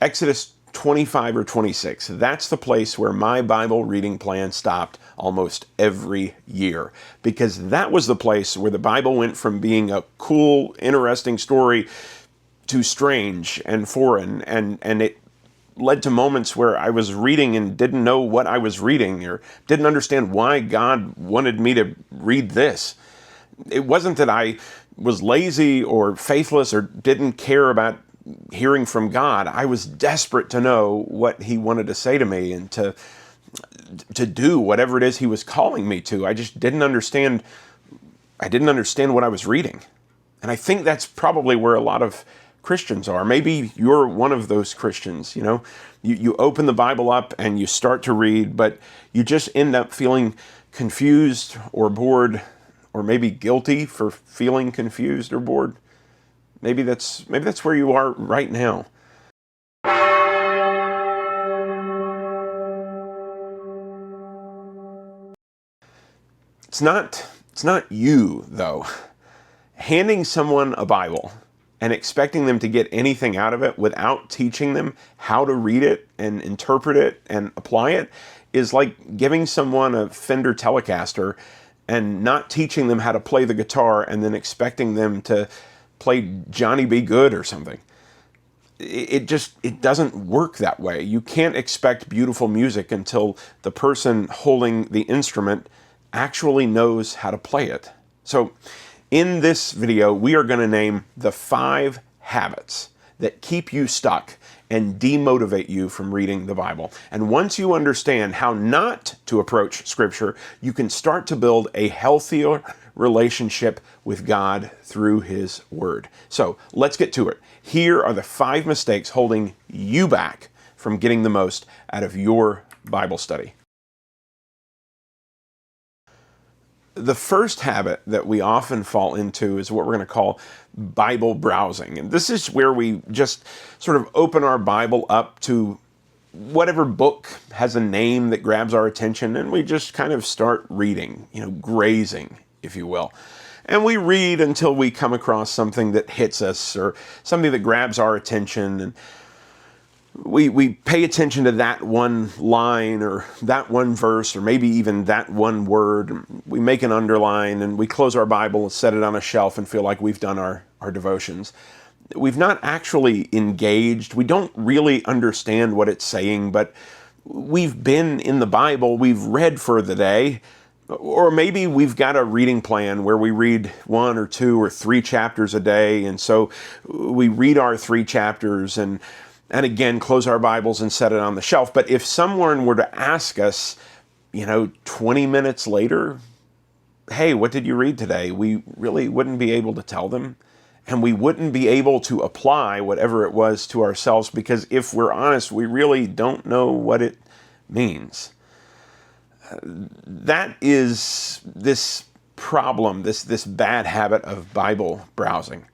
Exodus 25 or 26. That's the place where my Bible reading plan stopped almost every year, because that was the place where the Bible went from being a cool, interesting story to strange and foreign, and it led to moments where I was reading and didn't know what I was reading, or didn't understand why God wanted me to read this. It wasn't that I was lazy or faithless or didn't care about hearing from God. I was desperate to know what He wanted to say to me and to do whatever it is He was calling me to. I just didn't understand. I didn't understand what I was reading. And I think that's probably where a lot of Christians are. Maybe you're one of those Christians, you open the Bible up and you start to read, but you just end up feeling confused or bored, or maybe guilty for feeling confused or bored. Maybe that's where you are right now. It's not you, though. Handing someone a Bible and expecting them to get anything out of it without teaching them how to read it and interpret it and apply it is like giving someone a Fender Telecaster and not teaching them how to play the guitar and then expecting them to play Johnny B. Good or something. It doesn't work that way. You can't expect beautiful music until the person holding the instrument actually knows how to play it. So in this video, we are going to name the 5 habits that keep you stuck and demotivate you from reading the Bible. And once you understand how not to approach Scripture, you can start to build a healthier relationship with God through His Word. So let's get to it. Here are the 5 mistakes holding you back from getting the most out of your Bible study. The first habit that we often fall into is what we're going to call Bible browsing. And this is where we just sort of open our Bible up to whatever book has a name that grabs our attention, and we just kind of start reading, grazing, if you will. And we read until we come across something that hits us or something that grabs our attention, and we pay attention to that one line or that one verse or maybe even that one word. We make an underline and we close our Bible and set it on a shelf and feel like we've done our devotions. We've not actually engaged. We don't really understand what it's saying, but we've been in the Bible, we've read for the day, or maybe we've got a reading plan where we read 1 or 2 or 3 chapters a day, and so we read our 3 chapters and again, close our Bibles and set it on the shelf. But if someone were to ask us, 20 minutes later, hey, what did you read today? We really wouldn't be able to tell them. And we wouldn't be able to apply whatever it was to ourselves, because if we're honest, we really don't know what it means. That is this problem, this bad habit of Bible browsing.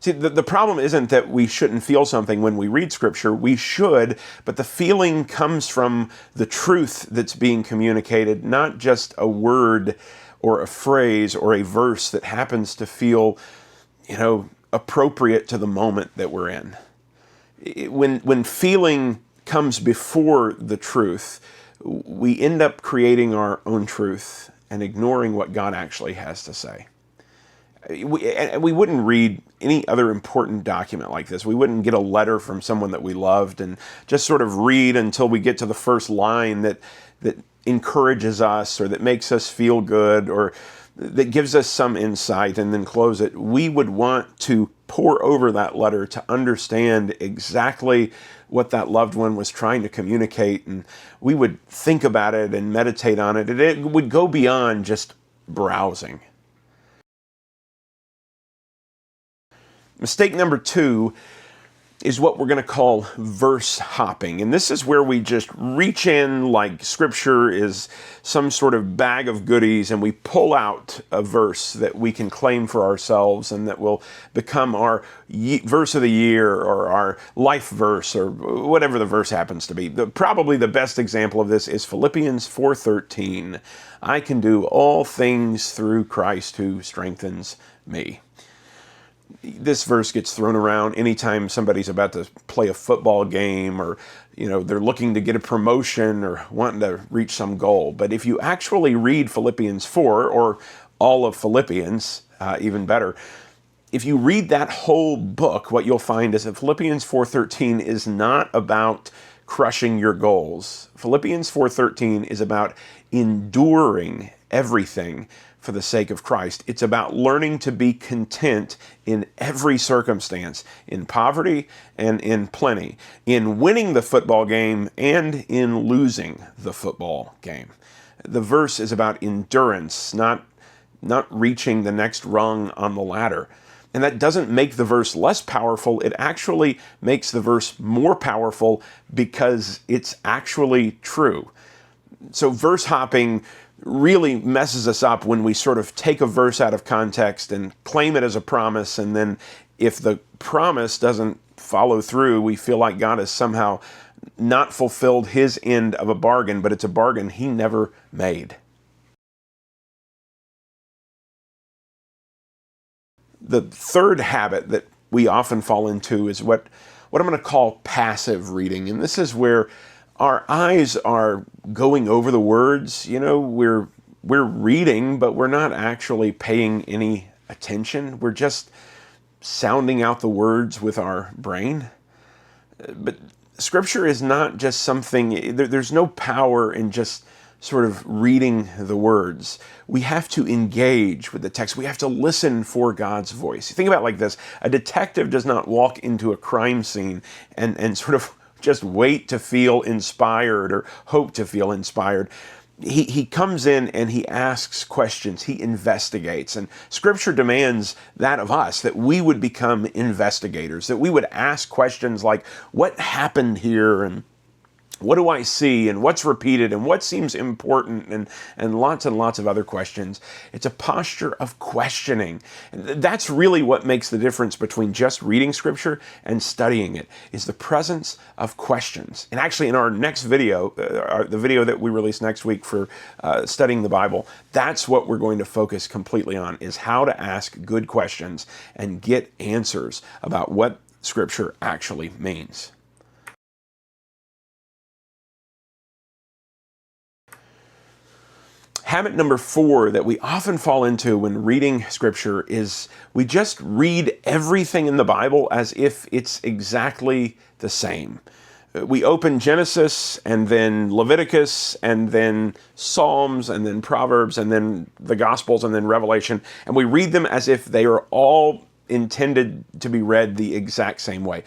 See, the problem isn't that we shouldn't feel something when we read Scripture. We should, but the feeling comes from the truth that's being communicated, not just a word or a phrase or a verse that happens to feel, appropriate to the moment that we're in. When feeling comes before the truth, we end up creating our own truth and ignoring what God actually has to say. We wouldn't read any other important document like this. We wouldn't get a letter from someone that we loved and just sort of read until we get to the first line that encourages us or that makes us feel good or that gives us some insight and then close it. We would want to pore over that letter to understand exactly what that loved one was trying to communicate, and we would think about it and meditate on it. It would go beyond just browsing. Mistake number 2 is what we're going to call verse hopping. And this is where we just reach in like Scripture is some sort of bag of goodies and we pull out a verse that we can claim for ourselves and that will become our verse of the year or our life verse or whatever the verse happens to be. Probably the best example of this is Philippians 4:13. I can do all things through Christ who strengthens me. This verse gets thrown around anytime somebody's about to play a football game, or they're looking to get a promotion or wanting to reach some goal. But if you actually read Philippians 4, or all of Philippians, even better, if you read that whole book, what you'll find is that Philippians 4:13 is not about crushing your goals. Philippians 4:13 is about enduring everything for the sake of Christ. It's about learning to be content in every circumstance, in poverty and in plenty, in winning the football game and in losing the football game. The verse is about endurance, not reaching the next rung on the ladder. And that doesn't make the verse less powerful. It actually makes the verse more powerful because it's actually true. So verse hopping really messes us up when we sort of take a verse out of context and claim it as a promise, and then if the promise doesn't follow through, we feel like God has somehow not fulfilled his end of a bargain, but it's a bargain he never made. The third habit that we often fall into is what I'm going to call passive reading. And this is where our eyes are going over the words. We're reading, but we're not actually paying any attention. We're just sounding out the words with our brain. But Scripture is not just something, there's no power in just sort of reading the words. We have to engage with the text. We have to listen for God's voice. Think about it like this. A detective does not walk into a crime scene and sort of just wait to feel inspired or hope to feel inspired. He comes in and he asks questions. He investigates. And Scripture demands that of us, that we would become investigators, that we would ask questions like, what happened here? And what do I see, and what's repeated, and what seems important, and lots of other questions. It's a posture of questioning. That's really what makes the difference between just reading Scripture and studying it, is the presence of questions. And actually in our next video, the video that we release next week for studying the Bible, that's what we're going to focus completely on, is how to ask good questions and get answers about what Scripture actually means. Habit number 4 that we often fall into when reading Scripture is we just read everything in the Bible as if it's exactly the same. We open Genesis and then Leviticus and then Psalms and then Proverbs and then the Gospels and then Revelation, and we read them as if they are all intended to be read the exact same way.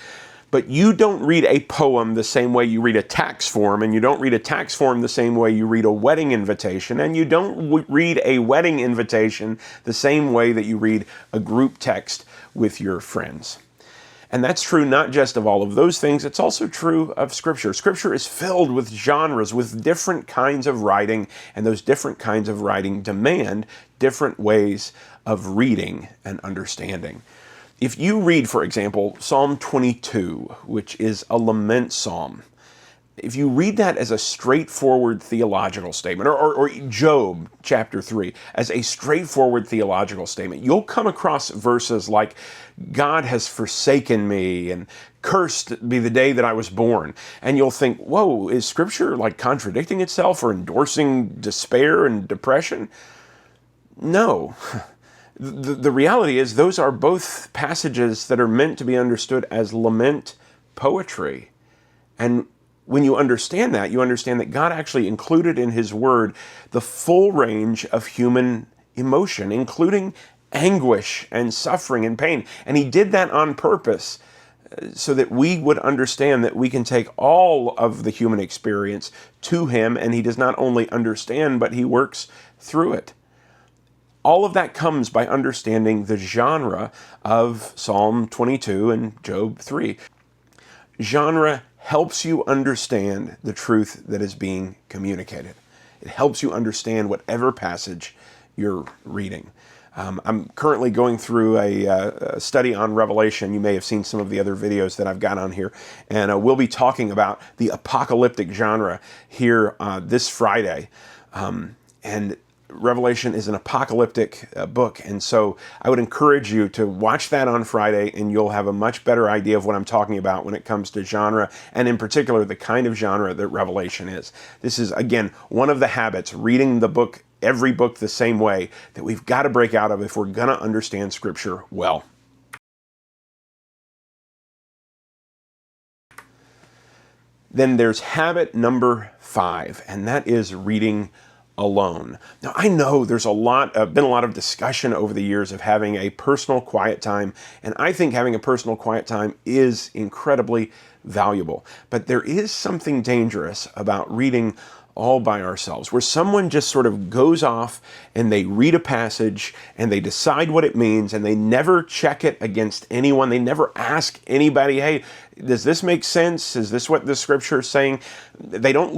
But you don't read a poem the same way you read a tax form, and you don't read a tax form the same way you read a wedding invitation, and you don't read a wedding invitation the same way that you read a group text with your friends. And that's true not just of all of those things, it's also true of Scripture. Scripture is filled with genres, with different kinds of writing, and those different kinds of writing demand different ways of reading and understanding. If you read, for example, Psalm 22, which is a lament psalm, if you read that as a straightforward theological statement, or Job chapter 3 as a straightforward theological statement, you'll come across verses like, God has forsaken me, and cursed be the day that I was born. And you'll think, whoa, is Scripture like contradicting itself or endorsing despair and depression? No. The reality is those are both passages that are meant to be understood as lament poetry. And when you understand that God actually included in His Word the full range of human emotion, including anguish and suffering and pain. And He did that on purpose so that we would understand that we can take all of the human experience to Him, and He does not only understand, but He works through it. All of that comes by understanding the genre of Psalm 22 and Job 3. Genre helps you understand the truth that is being communicated. It helps you understand whatever passage you're reading. I'm currently going through a study on Revelation. You may have seen some of the other videos that I've got on here. And we'll be talking about the apocalyptic genre here this Friday. And Revelation is an apocalyptic book, and so I would encourage you to watch that on Friday, and you'll have a much better idea of what I'm talking about when it comes to genre, and in particular, the kind of genre that Revelation is. This is, again, one of the habits, reading the book, every book the same way, that we've got to break out of if we're going to understand Scripture well. Then there's habit number 5, and that is reading alone. Now, I know there's been a lot of discussion over the years of having a personal quiet time, and I think having a personal quiet time is incredibly valuable. But there is something dangerous about reading all by ourselves, where someone just sort of goes off and they read a passage and they decide what it means and they never check it against anyone. They never ask anybody, hey, does this make sense? Is this what the scripture is saying? They don't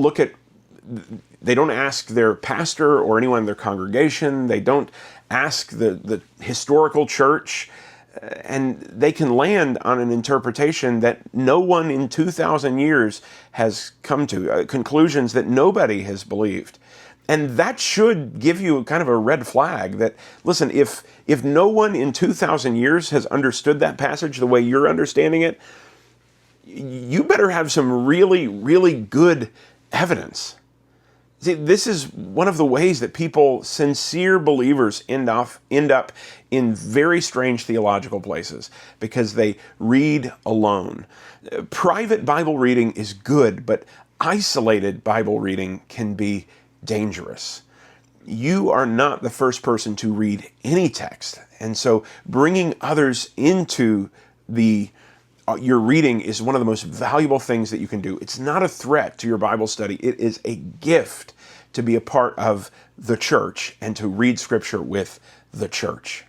ask their pastor or anyone in their congregation. They don't ask the historical church. And they can land on an interpretation that no one in 2,000 years has come to, conclusions that nobody has believed. And that should give you kind of a red flag that, listen, if no one in 2,000 years has understood that passage the way you're understanding it, you better have some really, really good evidence. See, this is one of the ways that people, sincere believers, end up in very strange theological places because they read alone. Private Bible reading is good, but isolated Bible reading can be dangerous. You are not the first person to read any text, and so bringing others into your reading is one of the most valuable things that you can do. It's not a threat to your Bible study. It is a gift to be a part of the church and to read Scripture with the church.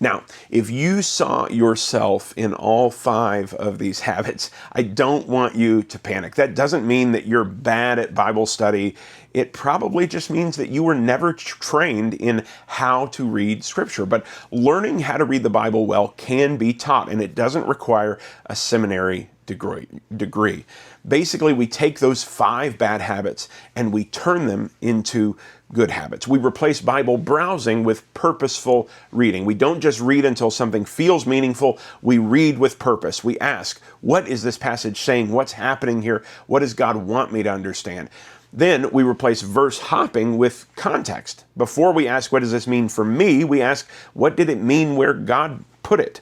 Now, if you saw yourself in all 5 of these habits, I don't want you to panic. That doesn't mean that you're bad at Bible study. It probably just means that you were never trained in how to read Scripture. But learning how to read the Bible well can be taught, and it doesn't require a seminary degree. Basically, we take those 5 bad habits and we turn them into good habits. We replace Bible browsing with purposeful reading. We don't just read until something feels meaningful. We read with purpose. We ask, what is this passage saying? What's happening here? What does God want me to understand? Then we replace verse hopping with context. Before we ask, what does this mean for me? We ask, what did it mean where God put it?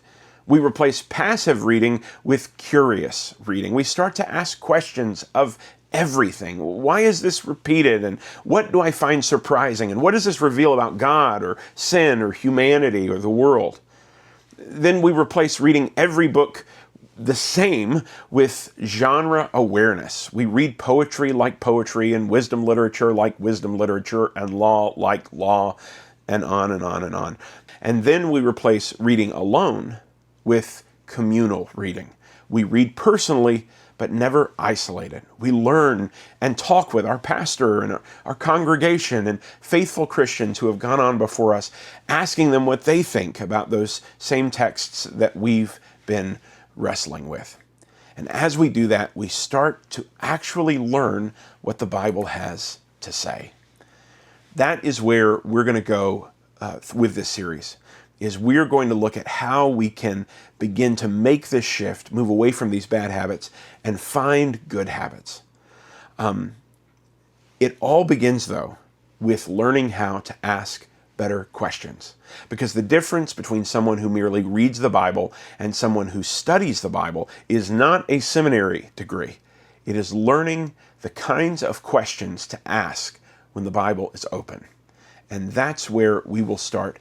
We replace passive reading with curious reading. We start to ask questions of everything. Why is this repeated? And what do I find surprising? And what does this reveal about God or sin or humanity or the world? Then we replace reading every book the same with genre awareness. We read poetry like poetry and wisdom literature like wisdom literature and law like law and on and on and on. And then we replace reading alone with communal reading. We read personally, but never isolated. We learn and talk with our pastor and our congregation and faithful Christians who have gone on before us, asking them what they think about those same texts that we've been wrestling with. And as we do that, we start to actually learn what the Bible has to say. That is where we're going to go with this series. Is we're going to look at how we can begin to make this shift, move away from these bad habits, and find good habits. It all begins, though, with learning how to ask better questions. Because the difference between someone who merely reads the Bible and someone who studies the Bible is not a seminary degree. It is learning the kinds of questions to ask when the Bible is open. And that's where we will start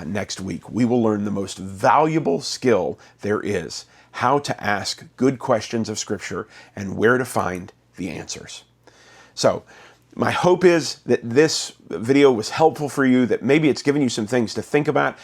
next week. We will learn the most valuable skill there is, how to ask good questions of Scripture and where to find the answers. So, my hope is that this video was helpful for you, that maybe it's given you some things to think about,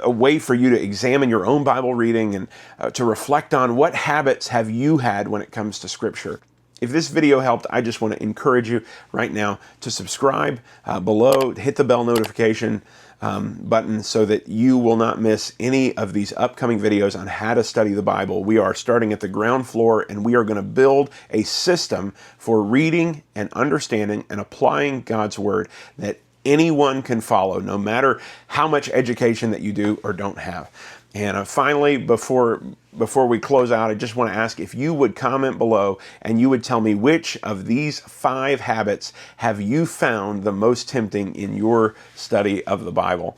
a way for you to examine your own Bible reading and to reflect on what habits have you had when it comes to Scripture. If this video helped, I just want to encourage you right now to subscribe below, hit the bell notification button so that you will not miss any of these upcoming videos on how to study the Bible. We are starting at the ground floor, and we are going to build a system for reading and understanding and applying God's Word that anyone can follow, no matter how much education that you do or don't have. And finally, before we close out, I just want to ask if you would comment below and you would tell me which of these 5 habits have you found the most tempting in your study of the Bible.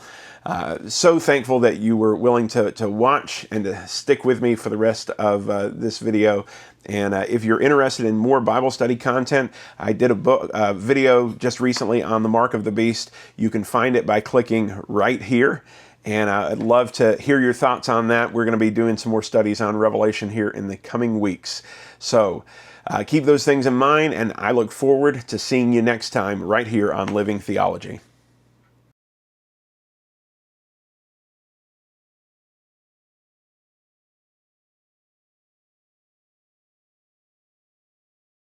So thankful that you were willing to watch and to stick with me for the rest of this video. And if you're interested in more Bible study content, I did a video just recently on the mark of the beast. You can find it by clicking right here. And I'd love to hear your thoughts on that. We're going to be doing some more studies on Revelation here in the coming weeks. So keep those things in mind, and I look forward to seeing you next time right here on Living Theology.